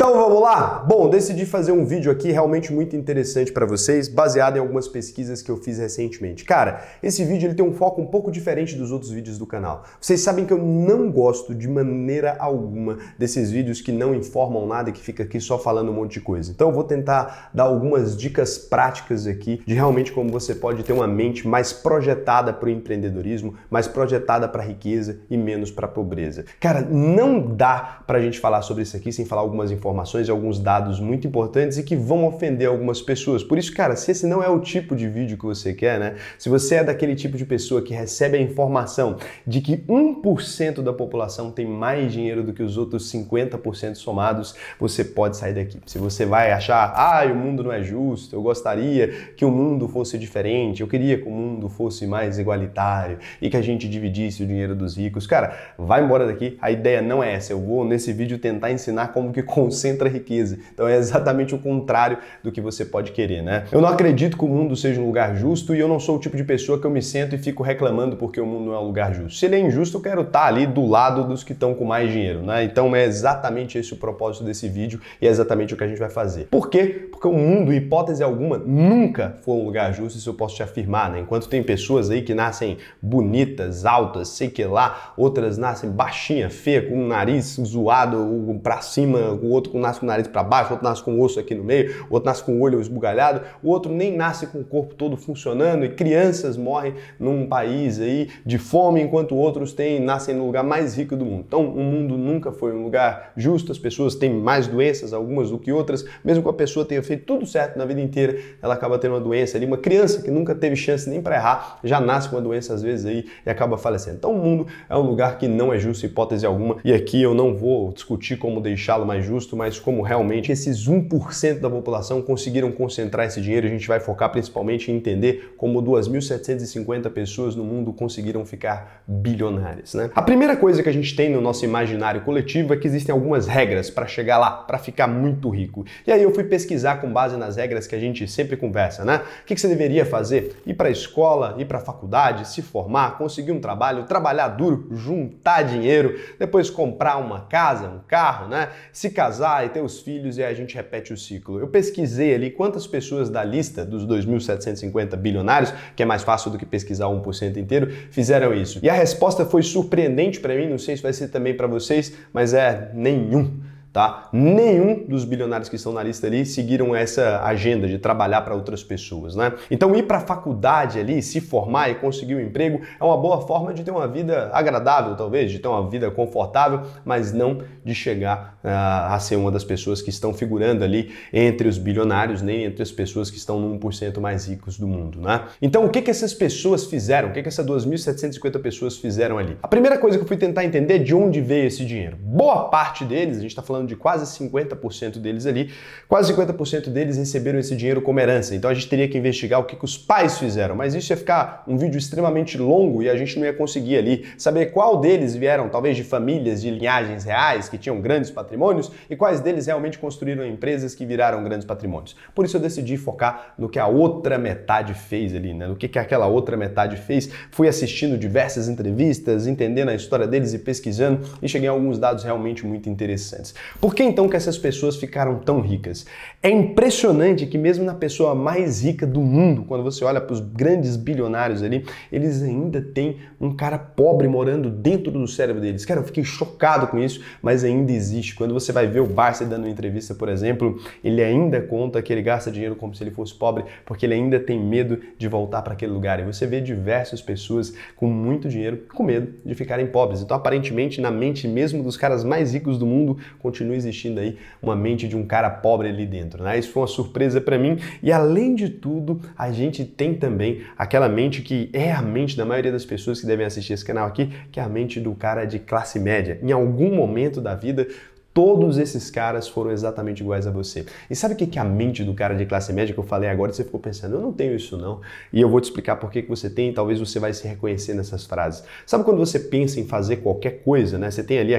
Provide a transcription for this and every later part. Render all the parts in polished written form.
Então vamos lá? Bom, decidi fazer um vídeo aqui realmente muito interessante para vocês, baseado em algumas pesquisas que eu fiz recentemente. Cara, esse vídeo ele tem um foco um pouco diferente dos outros vídeos do canal. Vocês sabem que eu não gosto de maneira alguma desses vídeos que não informam nada e que fica aqui só falando um monte de coisa. Então eu vou tentar dar algumas dicas práticas aqui de realmente como você pode ter uma mente mais projetada para o empreendedorismo, mais projetada para a riqueza e menos para a pobreza. Cara, não dá pra gente falar sobre isso aqui sem falar algumas informações e alguns dados muito importantes e que vão ofender algumas pessoas. Por isso, cara, se esse não é o tipo de vídeo que você quer, né? Se você é daquele tipo de pessoa que recebe a informação de que 1% da população tem mais dinheiro do que os outros 50% somados, você pode sair daqui. Se você vai achar, o mundo não é justo, eu gostaria que o mundo fosse diferente, eu queria que o mundo fosse mais igualitário e que a gente dividisse o dinheiro dos ricos, cara, vai embora daqui. A ideia não é essa. Eu vou nesse vídeo tentar ensinar como que concentra riqueza. Então é exatamente o contrário do que você pode querer, né? Eu não acredito que o mundo seja um lugar justo e eu não sou o tipo de pessoa que eu me sento e fico reclamando porque o mundo não é um lugar justo. Se ele é injusto, eu quero estar ali do lado dos que estão com mais dinheiro, né? Então é exatamente esse o propósito desse vídeo e é exatamente o que a gente vai fazer. Por quê? Porque o mundo, em hipótese alguma, nunca foi um lugar justo, isso eu posso te afirmar, né? Enquanto tem pessoas aí que nascem bonitas, altas, sei que lá, outras nascem baixinha, feia, com o nariz zoado pra cima, o outro nasce com o nariz para baixo, o outro nasce com o osso aqui no meio, o outro nasce com o olho esbugalhado, o outro nem nasce com o corpo todo funcionando e crianças morrem num país aí de fome, enquanto outros nascem no lugar mais rico do mundo. Então, o mundo nunca foi um lugar justo, as pessoas têm mais doenças, algumas do que outras, mesmo que a pessoa tenha feito tudo certo na vida inteira, ela acaba tendo uma doença ali, uma criança que nunca teve chance nem para errar, já nasce com uma doença às vezes aí e acaba falecendo. Então, o mundo é um lugar que não é justo, hipótese alguma, e aqui eu não vou discutir como deixá-lo mais justo, mas como realmente esses 1% da população conseguiram concentrar esse dinheiro. A gente vai focar principalmente em entender como 2.750 pessoas no mundo conseguiram ficar bilionárias, né? A primeira coisa que a gente tem no nosso imaginário coletivo é que existem algumas regras para chegar lá, para ficar muito rico. E aí eu fui pesquisar com base nas regras que a gente sempre conversa, né? O que você deveria fazer? Ir para a escola, ir para a faculdade, se formar, conseguir um trabalho, trabalhar duro, juntar dinheiro, depois comprar uma casa, um carro, né? Se casar e ter os filhos e aí a gente repete o ciclo. Eu pesquisei ali quantas pessoas da lista dos 2.750 bilionários, que é mais fácil do que pesquisar 1% inteiro, fizeram isso. E a resposta foi surpreendente para mim, não sei se vai ser também para vocês, mas é nenhum. Tá? Nenhum dos bilionários que estão na lista ali seguiram essa agenda de trabalhar para outras pessoas, né? Então ir para a faculdade ali, se formar e conseguir um emprego é uma boa forma de ter uma vida agradável, talvez, de ter uma vida confortável, mas não de chegar a ser uma das pessoas que estão figurando ali entre os bilionários, nem entre as pessoas que estão no 1% mais ricos do mundo, né? Então o que essas pessoas fizeram? O que essas 2.750 pessoas fizeram ali? A primeira coisa que eu fui tentar entender é de onde veio esse dinheiro. Boa parte deles, a gente está falando de quase 50% deles ali, quase 50% deles receberam esse dinheiro como herança. Então a gente teria que investigar o que os pais fizeram, mas isso ia ficar um vídeo extremamente longo e a gente não ia conseguir ali saber qual deles vieram talvez de famílias de linhagens reais que tinham grandes patrimônios e quais deles realmente construíram empresas que viraram grandes patrimônios. Por isso eu decidi focar no que a outra metade fez ali, né? No que aquela outra metade fez. Fui assistindo diversas entrevistas, entendendo a história deles e pesquisando e cheguei a alguns dados realmente muito interessantes. Por que então que essas pessoas ficaram tão ricas? É impressionante que mesmo na pessoa mais rica do mundo, quando você olha para os grandes bilionários ali, eles ainda têm um cara pobre morando dentro do cérebro deles. Cara, eu fiquei chocado com isso, mas ainda existe. Quando você vai ver o Barça dando uma entrevista, por exemplo, ele ainda conta que ele gasta dinheiro como se ele fosse pobre, porque ele ainda tem medo de voltar para aquele lugar. E você vê diversas pessoas com muito dinheiro com medo de ficarem pobres. Então, aparentemente, na mente mesmo dos caras mais ricos do mundo, continua existindo aí uma mente de um cara pobre ali dentro, né? Isso foi uma surpresa para mim e além de tudo, a gente tem também aquela mente que é a mente da maioria das pessoas que devem assistir esse canal aqui, que é a mente do cara de classe média. Em algum momento da vida, todos esses caras foram exatamente iguais a você. E sabe o que é a mente do cara de classe média que eu falei agora? Você ficou pensando, eu não tenho isso não. E eu vou te explicar por que você tem e talvez você vai se reconhecer nessas frases. Sabe quando você pensa em fazer qualquer coisa, né? Você tem ali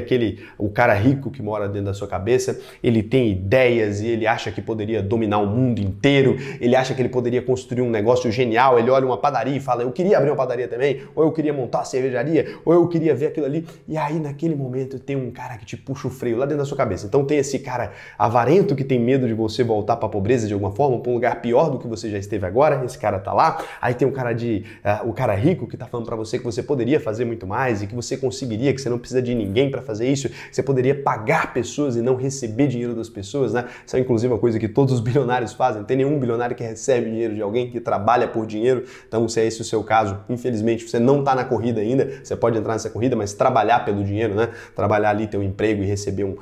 o cara rico que mora dentro da sua cabeça, ele tem ideias e ele acha que poderia dominar o mundo inteiro, ele acha que ele poderia construir um negócio genial, ele olha uma padaria e fala, eu queria abrir uma padaria também, ou eu queria montar uma cervejaria, ou eu queria ver aquilo ali. E aí naquele momento tem um cara que te puxa o freio lá dentro da sua cabeça. Então tem esse cara avarento que tem medo de você voltar para a pobreza de alguma forma, para um lugar pior do que você já esteve agora, esse cara tá lá. Aí tem o cara rico que tá falando para você que você poderia fazer muito mais e que você conseguiria, que você não precisa de ninguém para fazer isso, que você poderia pagar pessoas e não receber dinheiro das pessoas, né? Isso é inclusive uma coisa que todos os bilionários fazem. Não tem nenhum bilionário que recebe dinheiro de alguém, que trabalha por dinheiro. Então, se é esse o seu caso, infelizmente você não tá na corrida ainda, você pode entrar nessa corrida, mas trabalhar pelo dinheiro, né? Trabalhar ali, ter um emprego e receber um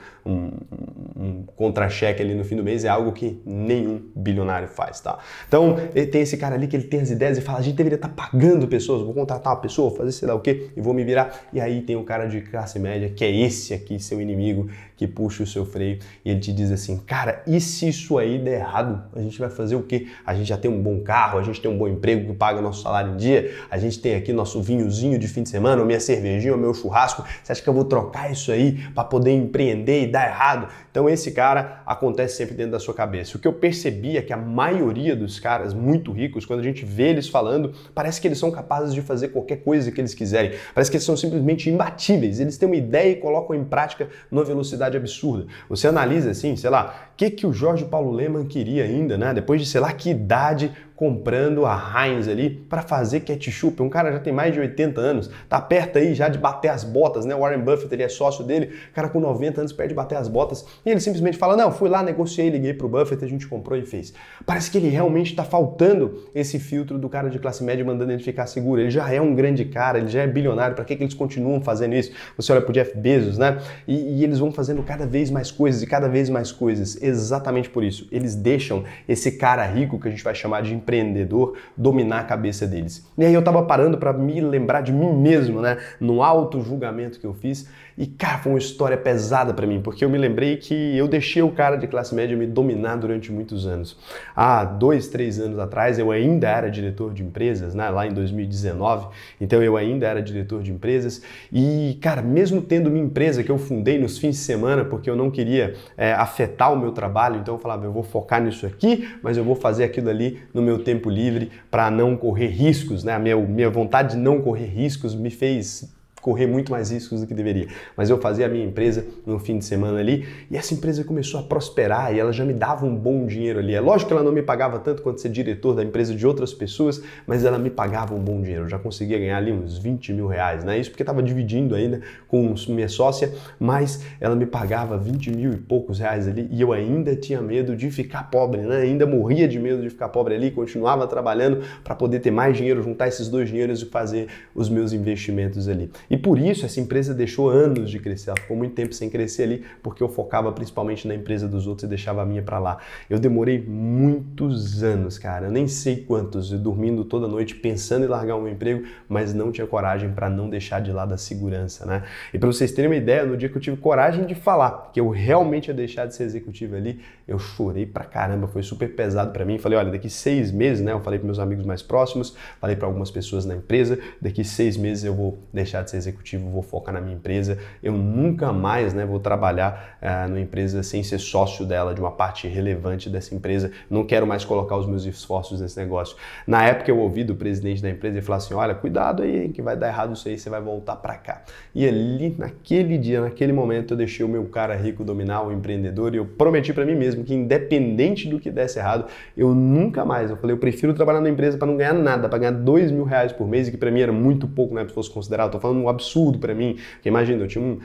contra-cheque ali no fim do mês é algo que nenhum bilionário faz, tá? Então, tem esse cara ali que ele tem as ideias e fala, a gente deveria estar pagando pessoas, vou contratar uma pessoa, fazer sei lá o quê, e vou me virar. E aí tem o cara de classe média, que é esse aqui, seu inimigo, que puxa o seu freio e ele te diz assim, cara, e se isso aí der errado, a gente vai fazer o quê? A gente já tem um bom carro, a gente tem um bom emprego que paga nosso salário em dia, a gente tem aqui nosso vinhozinho de fim de semana, ou minha cervejinha, ou meu churrasco, você acha que eu vou trocar isso aí para poder empreender e dar errado? Então esse cara acontece sempre dentro da sua cabeça. O que eu percebi é que a maioria dos caras muito ricos, quando a gente vê eles falando, parece que eles são capazes de fazer qualquer coisa que eles quiserem, parece que eles são simplesmente imbatíveis, eles têm uma ideia e colocam em prática numa velocidade absurda. Você analisa assim, sei lá, o que o Jorge Paulo Lemann queria ainda, né? Depois de sei lá que idade, comprando a Heinz ali para fazer ketchup. Um cara já tem mais de 80 anos, tá perto aí já de bater as botas, né? O Warren Buffett, ele é sócio dele, o cara com 90 anos perde bater as botas e ele simplesmente fala, não, fui lá, negociei, liguei pro Buffett, a gente comprou e fez. Parece que ele realmente tá faltando esse filtro do cara de classe média mandando ele ficar seguro. Ele já é um grande cara, ele já é bilionário, para que eles continuam fazendo isso? Você olha pro Jeff Bezos, né? E eles vão fazendo cada vez mais coisas e cada vez mais coisas. Exatamente por isso. Eles deixam esse cara rico, que a gente vai chamar de empreendedor, dominar a cabeça deles. E aí eu tava parando para me lembrar de mim mesmo, né? No auto-julgamento que eu fiz. E, cara, foi uma história pesada para mim, porque eu me lembrei que eu deixei o cara de classe média me dominar durante muitos anos. Há 2, 3 anos atrás, eu ainda era diretor de empresas, né? Lá em 2019. Então, eu ainda era diretor de empresas. E, cara, mesmo tendo minha empresa que eu fundei nos fins de semana, porque eu não queria afetar o meu trabalho, então eu falava, eu vou focar nisso aqui, mas eu vou fazer aquilo ali no meu tempo livre para não correr riscos, né? A minha vontade de não correr riscos me fez correr muito mais riscos do que deveria. Mas eu fazia a minha empresa no fim de semana ali e essa empresa começou a prosperar e ela já me dava um bom dinheiro ali. É lógico que ela não me pagava tanto quanto ser diretor da empresa de outras pessoas, mas ela me pagava um bom dinheiro. Eu já conseguia ganhar ali uns 20 mil reais, né? Isso porque estava dividindo ainda com minha sócia, mas ela me pagava 20 mil e poucos reais ali e eu ainda tinha medo de ficar pobre, né? Ainda morria de medo de ficar pobre ali, continuava trabalhando para poder ter mais dinheiro, juntar esses dois dinheiros e fazer os meus investimentos ali. E por isso essa empresa deixou anos de crescer, ela ficou muito tempo sem crescer ali, porque eu focava principalmente na empresa dos outros e deixava a minha para lá. Eu demorei muitos anos, cara, eu nem sei quantos, eu dormindo toda noite pensando em largar o meu emprego, mas não tinha coragem para não deixar de lado a segurança, né? E para vocês terem uma ideia, no dia que eu tive coragem de falar que eu realmente ia deixar de ser executivo ali, eu chorei pra caramba, foi super pesado para mim. Falei, olha, daqui 6 meses, né? Eu falei para meus amigos mais próximos, falei para algumas pessoas na empresa, daqui 6 meses eu vou deixar de ser executivo, vou focar na minha empresa, eu nunca mais, né, vou trabalhar numa empresa sem ser sócio dela, de uma parte relevante dessa empresa, não quero mais colocar os meus esforços nesse negócio. Na época eu ouvi do presidente da empresa, ele falou assim, olha, cuidado aí, que vai dar errado isso aí, você vai voltar para cá. E ali, naquele dia, naquele momento, eu deixei o meu cara rico dominar, o empreendedor, e eu prometi para mim mesmo que independente do que desse errado, eu nunca mais, eu falei, eu prefiro trabalhar na empresa para não ganhar nada, para ganhar 2 mil reais por mês, e que para mim era muito pouco, né, se fosse considerado, tô falando um absurdo para mim, porque imagina, eu tinha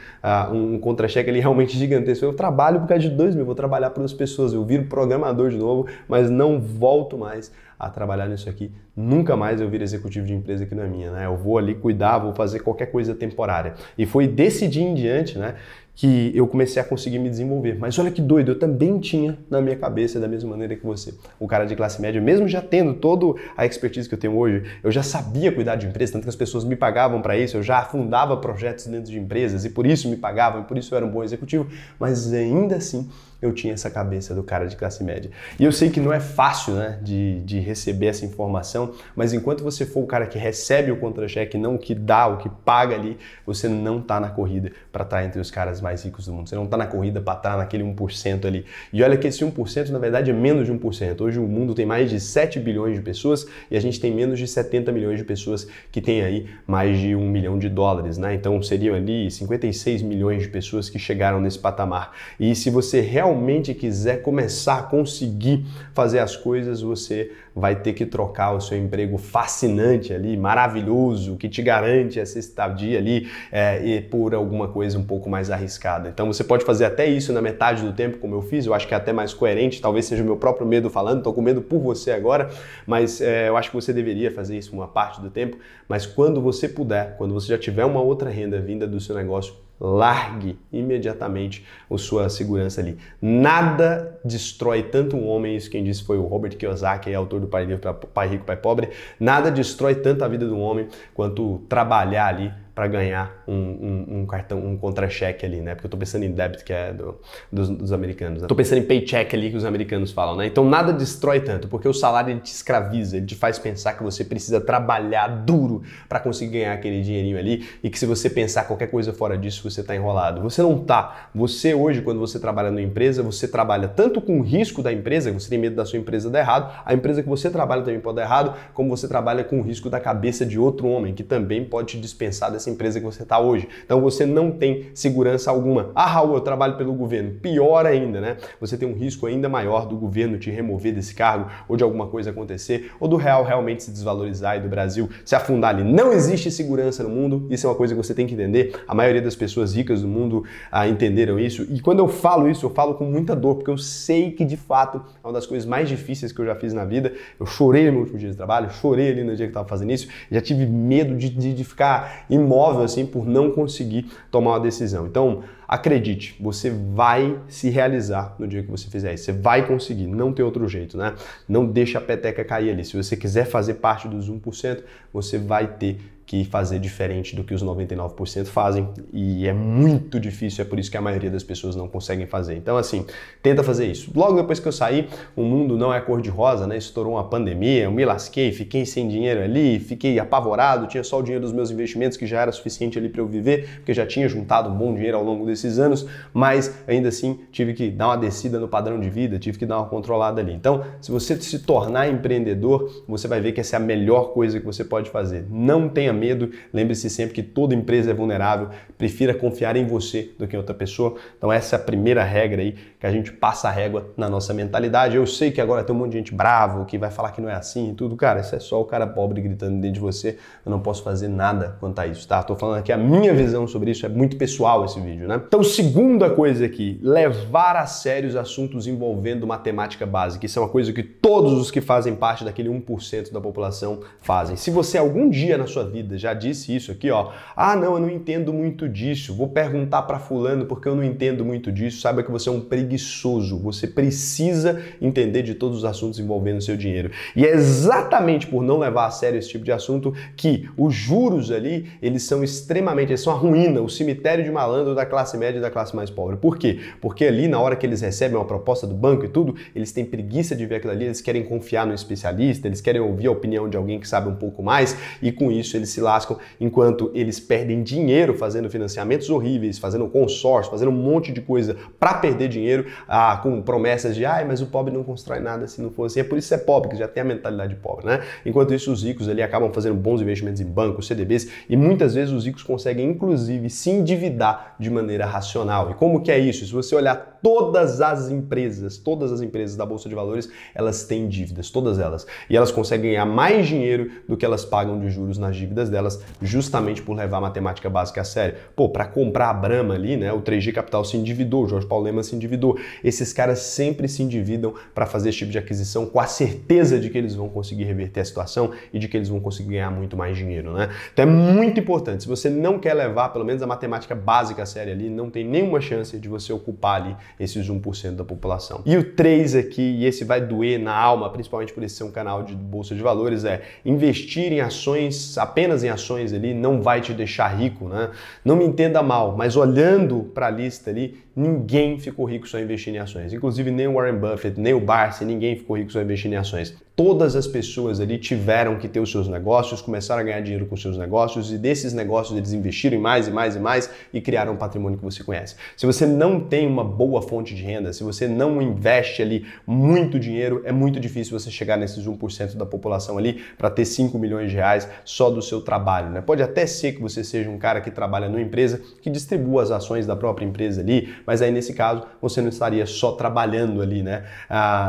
um contra-cheque ali realmente gigantesco, eu trabalho por causa de 2 mil, vou trabalhar para outras pessoas, eu viro programador de novo, mas não volto mais a trabalhar nisso aqui, nunca mais eu viro executivo de empresa que não é minha, né? Eu vou ali cuidar, vou fazer qualquer coisa temporária. E foi desse dia em diante, né, que eu comecei a conseguir me desenvolver. Mas olha que doido, eu também tinha na minha cabeça, da mesma maneira que você, o cara de classe média, mesmo já tendo toda a expertise que eu tenho hoje, eu já sabia cuidar de empresa, tanto que as pessoas me pagavam para isso, eu já fundava projetos dentro de empresas e por isso me pagavam, e por isso eu era um bom executivo, mas ainda assim eu tinha essa cabeça do cara de classe média. E eu sei que não é fácil, né, de receber essa informação, mas enquanto você for o cara que recebe o contra-cheque, não o que dá, o que paga ali, você não tá na corrida para estar entre os caras mais ricos do mundo. Você não tá na corrida para estar naquele 1% ali. E olha que esse 1% na verdade é menos de 1%. Hoje o mundo tem mais de 7 bilhões de pessoas e a gente tem menos de 70 milhões de pessoas que tem aí mais de $1 milhão, né? Então seriam ali 56 milhões de pessoas que chegaram nesse patamar. E se você realmente quiser começar a conseguir fazer as coisas, você vai ter que trocar o seu emprego fascinante ali, maravilhoso, que te garante essa estadia ali e por alguma coisa um pouco mais arriscada. Então você pode fazer até isso na metade do tempo, como eu fiz, eu acho que é até mais coerente, talvez seja o meu próprio medo falando, tô com medo por você agora, mas eu acho que você deveria fazer isso uma parte do tempo, mas quando você puder, quando você já tiver uma outra renda vinda do seu negócio, largue imediatamente a sua segurança ali. Nada destrói tanto um homem, isso quem disse foi o Robert Kiyosaki, autor do Pai Rico, Pai Pobre, nada destrói tanto a vida do homem quanto trabalhar ali para ganhar um cartão, um contra-cheque ali, né? Porque eu tô pensando em débito, que é dos americanos, né? Tô pensando em paycheck ali que os americanos falam, né? Então nada destrói tanto, porque o salário ele te escraviza, ele te faz pensar que você precisa trabalhar duro para conseguir ganhar aquele dinheirinho ali e que se você pensar qualquer coisa fora disso, você tá enrolado. Você não tá. Você hoje, quando você trabalha numa empresa, você trabalha tanto com o risco da empresa, você tem medo da sua empresa dar errado, a empresa que você trabalha também pode dar errado, como você trabalha com o risco da cabeça de outro homem, que também pode te dispensar dessa empresa que você está hoje. Então você não tem segurança alguma. Ah, Raul, eu trabalho pelo governo. Pior ainda, né? Você tem um risco ainda maior do governo te remover desse cargo ou de alguma coisa acontecer ou do real realmente se desvalorizar e do Brasil se afundar ali. Não existe segurança no mundo. Isso é uma coisa que você tem que entender. A maioria das pessoas ricas do mundo entenderam isso. E quando eu falo isso, eu falo com muita dor, porque eu sei que de fato é uma das coisas mais difíceis que eu já fiz na vida. Eu chorei no meu último dia de trabalho, chorei ali no dia que estava fazendo isso, já tive medo de ficar imóvel assim por não conseguir tomar uma decisão. Então, acredite, você vai se realizar no dia que você fizer isso. Você vai conseguir, não tem outro jeito, né? Não deixa a peteca cair ali. Se você quiser fazer parte dos 1%, você vai ter que fazer diferente do que os 99% fazem e é muito difícil, é por isso que a maioria das pessoas não conseguem fazer. Então assim, tenta fazer isso. Logo depois que eu saí, o mundo não é cor-de-rosa, né? Estourou uma pandemia, eu me lasquei, fiquei sem dinheiro ali, fiquei apavorado, tinha só o dinheiro dos meus investimentos que já era suficiente ali para eu viver, porque eu já tinha juntado um bom dinheiro ao longo desses anos, mas ainda assim tive que dar uma descida no padrão de vida, tive que dar uma controlada ali. Então, se você se tornar empreendedor, você vai ver que essa é a melhor coisa que você pode fazer. Não tenha medo, lembre-se sempre que toda empresa é vulnerável, prefira confiar em você do que em outra pessoa. Então essa é a primeira regra aí, que a gente passa a régua na nossa mentalidade. Eu sei que agora tem um monte de gente bravo, que vai falar que não é assim e tudo. Cara, isso é só o cara pobre gritando dentro de você. Eu não posso fazer nada quanto a isso, tá? Tô falando aqui a minha visão sobre isso, é muito pessoal esse vídeo, né? Então, segunda coisa aqui, levar a sério os assuntos envolvendo matemática básica. Isso é uma coisa que todos os que fazem parte daquele 1% da população fazem. Se você algum dia na sua vida já disse isso aqui, ó, ah, não, eu não entendo muito disso, vou perguntar para fulano porque eu não entendo muito disso, saiba que você é um preguiçoso, você precisa entender de todos os assuntos envolvendo o seu dinheiro. E é exatamente por não levar a sério esse tipo de assunto que os juros ali, eles são a ruína, o cemitério de malandro da classe média e da classe mais pobre. Por quê? Porque ali, na hora que eles recebem uma proposta do banco e tudo, eles têm preguiça de ver aquilo ali, eles querem confiar no especialista, eles querem ouvir a opinião de alguém que sabe um pouco mais e com isso eles se lascam, enquanto eles perdem dinheiro fazendo financiamentos horríveis, fazendo consórcio, fazendo um monte de coisa para perder dinheiro, com promessas de, mas o pobre não constrói nada se não for assim. É por isso que é pobre, que já tem a mentalidade de pobre, né? Enquanto isso, os ricos ali acabam fazendo bons investimentos em bancos, CDBs, e muitas vezes os ricos conseguem, inclusive, se endividar de maneira racional. E como que é isso? Se você olhar todas as empresas da Bolsa de Valores, elas têm dívidas, todas elas. E elas conseguem ganhar mais dinheiro do que elas pagam de juros nas dívidas delas, justamente por levar a matemática básica a sério. Pô, para comprar a Brahma ali, né, o 3G Capital se endividou, o Jorge Paulo Lemann se endividou. Esses caras sempre se endividam para fazer esse tipo de aquisição com a certeza de que eles vão conseguir reverter a situação e de que eles vão conseguir ganhar muito mais dinheiro, né? Então é muito importante. Se você não quer levar pelo menos a matemática básica a sério ali, não tem nenhuma chance de você ocupar ali esses 1% da população. E o 3 aqui, e esse vai doer na alma, principalmente por esse ser um canal de Bolsa de Valores, é investir em ações, apenas em ações ali, não vai te deixar rico, né? Não me entenda mal, mas olhando para a lista ali, ninguém ficou rico só investindo em ações. Inclusive nem o Warren Buffett, nem o Barsi, ninguém ficou rico só investindo em ações. Todas as pessoas ali tiveram que ter os seus negócios, começaram a ganhar dinheiro com os seus negócios e desses negócios eles investiram em mais e mais e mais e criaram um patrimônio que você conhece. Se você não tem uma boa fonte de renda, se você não investe ali muito dinheiro, é muito difícil você chegar nesses 1% da população ali para ter 5 milhões de reais só do seu trabalho, né? Pode até ser que você seja um cara que trabalha numa empresa que distribua as ações da própria empresa ali, mas aí nesse caso você não estaria só trabalhando ali, né,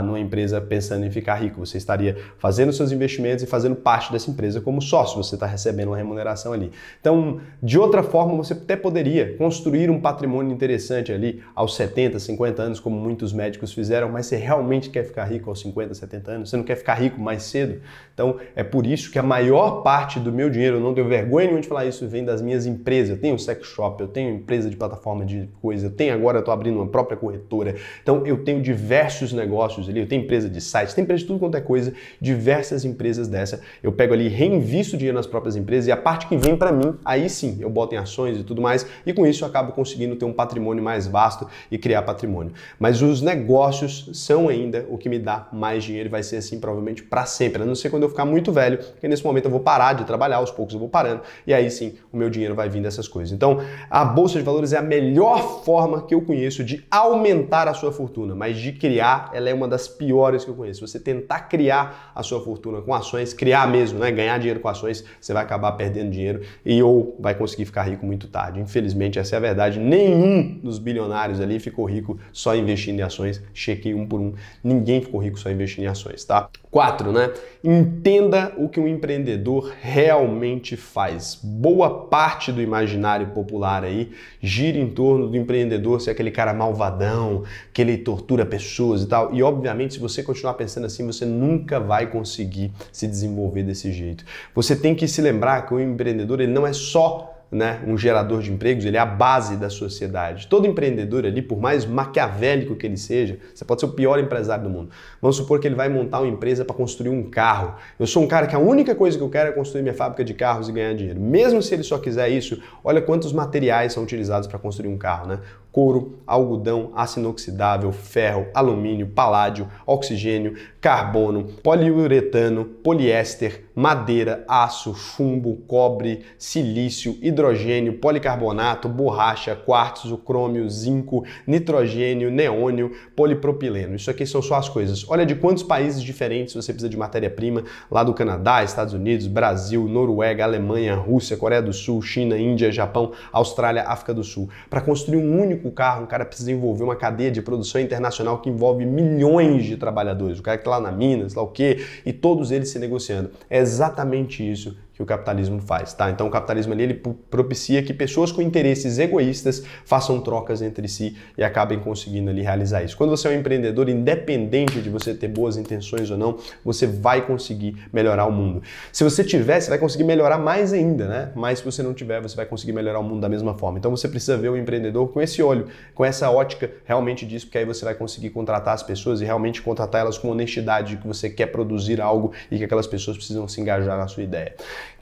numa empresa pensando em ficar rico, você estaria fazendo seus investimentos e fazendo parte dessa empresa como sócio, você está recebendo uma remuneração ali. Então, de outra forma, você até poderia construir um patrimônio interessante ali aos 70, 50 anos, como muitos médicos fizeram, mas você realmente quer ficar rico aos 50, 70 anos? Você não quer ficar rico mais cedo? Então, é por isso que a maior parte do meu dinheiro, eu não tenho vergonha nenhuma de falar isso, vem das minhas empresas. Eu tenho sex shop, eu tenho empresa de plataforma de coisa, eu tenho agora, eu estou abrindo uma própria corretora. Então, eu tenho diversos negócios ali, eu tenho empresa de site, tem empresa de tudo quanto é coisa, diversas empresas dessa. Eu pego ali, reinvisto dinheiro nas próprias empresas e a parte que vem para mim, aí sim, eu boto em ações e tudo mais e com isso eu acabo conseguindo ter um patrimônio mais vasto e criar patrimônio. Mas os negócios são ainda o que me dá mais dinheiro e vai ser assim provavelmente para sempre, a não ser quando eu ficar muito velho, porque nesse momento eu vou parar de trabalhar, aos poucos eu vou parando e aí sim o meu dinheiro vai vir dessas coisas. Então, a Bolsa de Valores é a melhor forma que eu conheço de aumentar a sua fortuna, mas de criar, ela é uma das piores que eu conheço. Você tentar criar a sua fortuna com ações, criar mesmo, né? Ganhar dinheiro com ações, você vai acabar perdendo dinheiro e ou vai conseguir ficar rico muito tarde. Infelizmente, essa é a verdade. Nenhum dos bilionários ali ficou rico só investindo em ações. Chequei um por um. Ninguém ficou rico só investindo em ações, tá? 4, né? Entenda o que um empreendedor realmente faz. Boa parte do imaginário popular aí gira em torno do empreendedor ser aquele cara malvadão, que ele tortura pessoas e tal. E obviamente, se você continuar pensando assim, você nunca vai conseguir se desenvolver desse jeito. Você tem que se lembrar que o empreendedor ele não é só, né, um gerador de empregos, ele é a base da sociedade. Todo empreendedor ali, por mais maquiavélico que ele seja, você pode ser o pior empresário do mundo. Vamos supor que ele vai montar uma empresa para construir um carro. Eu sou um cara que a única coisa que eu quero é construir minha fábrica de carros e ganhar dinheiro. Mesmo se ele só quiser isso, olha quantos materiais são utilizados para construir um carro, né? Couro, algodão, aço inoxidável, ferro, alumínio, paládio, oxigênio, carbono, poliuretano, poliéster, madeira, aço, chumbo, cobre, silício, hidrogênio, policarbonato, borracha, quartzo, crômio, zinco, nitrogênio, neônio, polipropileno. Isso aqui são só as coisas. Olha de quantos países diferentes você precisa de matéria-prima, lá do Canadá, Estados Unidos, Brasil, Noruega, Alemanha, Rússia, Coreia do Sul, China, Índia, Japão, Austrália, África do Sul. Para construir um único carro, um cara precisa envolver uma cadeia de produção internacional que envolve milhões de trabalhadores. O cara que está lá na Minas, lá o quê, e todos eles se negociando. É exatamente isso que o capitalismo faz, tá? Então o capitalismo ali, ele propicia que pessoas com interesses egoístas façam trocas entre si e acabem conseguindo ali realizar isso. Quando você é um empreendedor, independente de você ter boas intenções ou não, você vai conseguir melhorar o mundo. Se você tiver, você vai conseguir melhorar mais ainda, né? Mas se você não tiver, você vai conseguir melhorar o mundo da mesma forma. Então você precisa ver o empreendedor com esse olho, com essa ótica realmente disso, porque aí você vai conseguir contratar as pessoas e realmente contratar elas com honestidade, de que você quer produzir algo e que aquelas pessoas precisam se engajar na sua ideia.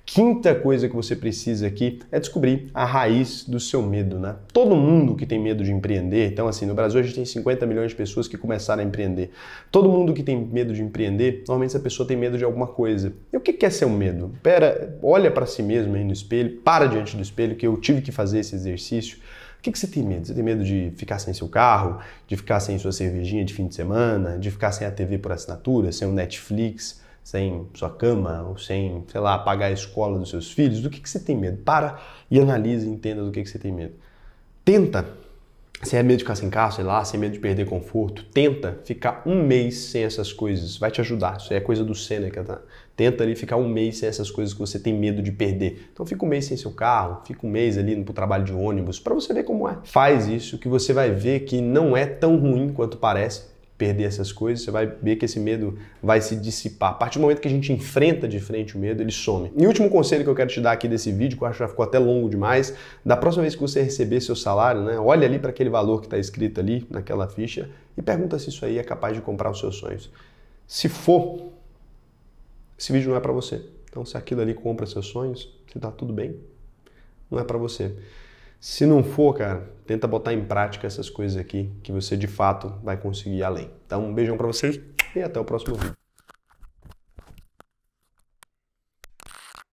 Quinta coisa que você precisa aqui é descobrir a raiz do seu medo, né? Todo mundo que tem medo de empreender, então assim, no Brasil a gente tem 50 milhões de pessoas que começaram a empreender. Todo mundo que tem medo de empreender, normalmente essa pessoa tem medo de alguma coisa. E o que é seu medo? Olha para si mesmo aí no espelho, para diante do espelho, que eu tive que fazer esse exercício. O que você tem medo? Você tem medo de ficar sem seu carro, de ficar sem sua cervejinha de fim de semana, de ficar sem a TV por assinatura, sem o Netflix, sem sua cama, ou sem, sei lá, pagar a escola dos seus filhos? Do que você tem medo? Para e analise e entenda do que você tem medo. Tenta, se é medo de ficar sem carro, sei lá, sem medo de perder conforto, tenta ficar um mês sem essas coisas, vai te ajudar. Isso aí é coisa do Sêneca, tá? Tenta ali ficar um mês sem essas coisas que você tem medo de perder. Então fica um mês sem seu carro, fica um mês ali indo pro trabalho de ônibus, para você ver como é. Faz isso que você vai ver que não é tão ruim quanto parece perder essas coisas, você vai ver que esse medo vai se dissipar. A partir do momento que a gente enfrenta de frente o medo, ele some. E o último conselho que eu quero te dar aqui desse vídeo, que eu acho que já ficou até longo demais, da próxima vez que você receber seu salário, né, olha ali para aquele valor que está escrito ali naquela ficha e pergunta se isso aí é capaz de comprar os seus sonhos. Se for, esse vídeo não é para você. Então se aquilo ali compra seus sonhos, se tá tudo bem, não é para você. Se não for, cara, tenta botar em prática essas coisas aqui, que você de fato vai conseguir ir além. Então, um beijão pra vocês e até o próximo vídeo.